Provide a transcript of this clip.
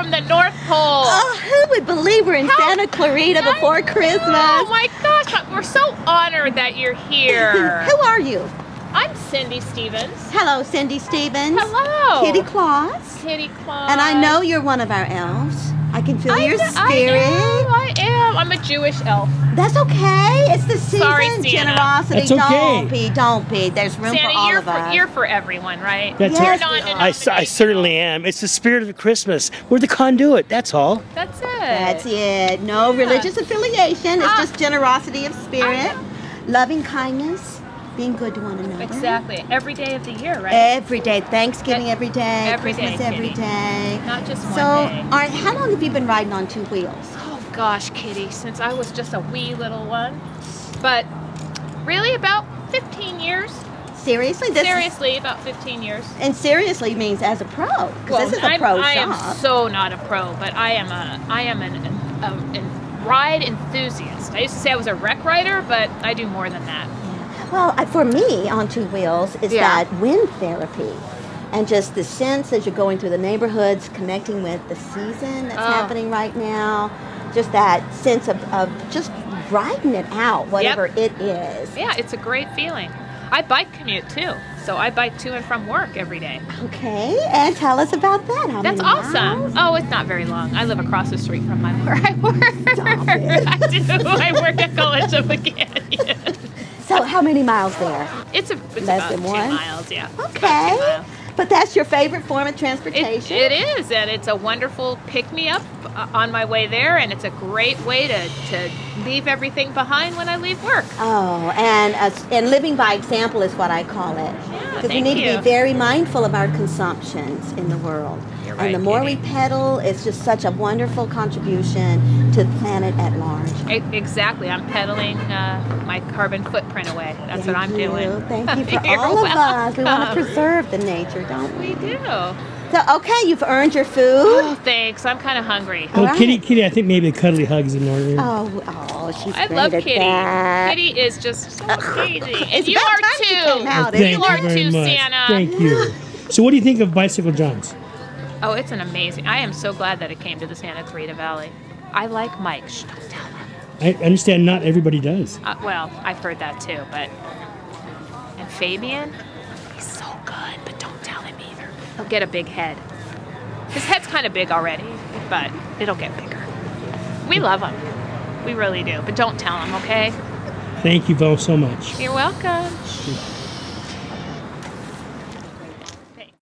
from the North Pole. Oh, who would believe we're in Santa Clarita before Christmas? Oh my gosh, we're so honored that you're here. Who are you? I'm Cindy Stevens. Hello, Cindy Stevens. Hello. Kitty Claus. Kitty Claus. And I know you're one of our elves. I can feel your spirit. I am. I'm a Jewish elf. That's okay. It's the season. Sorry, Santa. Generosity. That's okay. Don't be. There's room Santa, for all of us. you're for everyone, right? That's Yes, it. I certainly am. It's the spirit of Christmas. We're the conduit. That's all. That's it. That's it. No religious affiliation. It's just generosity of spirit, loving kindness, being good to one another. Exactly. Every day of the year, right? Every day. Thanksgiving every day. Every day, Christmas every Kitty. day. Not just one So, day. all right, how long have you been riding on two wheels? Oh gosh, Kitty, since I was just a wee little one. But really about 15 years. Seriously? Seriously, about 15 years. And seriously means as a pro, because Well, this is a pro I shop. am so not a pro, but I am a ride enthusiast. I used to say I was a wreck rider, but I do more than that. Well, for me, on two wheels, is Yeah. that wind therapy. And just the sense as you're going through the neighborhoods, connecting with the season that's happening right now. Just that sense of just riding it out, whatever it is. Yeah, it's a great feeling. I bike commute too, so I bike to and from work every day. Okay, and tell us about that. How That's many awesome. miles? Oh, it's not very long. I live across the street from where I work. Stop it. I do. I work at College of the Canyon. So how many miles there? It's Less about than 2 one? miles, yeah. It's about 2 Okay. miles. But that's your favorite form of transportation? It is, and it's a wonderful pick-me-up on my way there, and it's a great way to leave everything behind when I leave work. Oh, and living by example is what I call it. Yeah, Because we thank need to you. be very mindful of our consumptions in the world. You're And the right, more Kitty. we pedal, it's just such a wonderful contribution to the planet at large. Exactly. I'm peddling my carbon footprint away. That's what I'm doing. Thank you for You're all of us. We want to welcome. preserve the nature, don't we? We do. So, okay, you've earned your food. Oh, thanks. I'm kind of hungry. All Oh, right. Kitty, I think maybe a cuddly hug is in order. Oh, she's I great love at Kitty. that. Kitty is just so amazing. And It's you about are time she came too. out, Thank isn't you are it? very too, much. Santa. Thank you. So what do you think of Bicycle John's? Oh, it's an amazing. I am so glad that it came to the Santa Clarita Valley. I like Mike. Shh, don't tell him. I understand not everybody does. Well, I've heard that too, but. And Fabian? He's so good, but don't tell him either. He'll get a big head. His head's kind of big already, but it'll get bigger. We love him. We really do, but don't tell him, okay? Thank you both so much. You're welcome.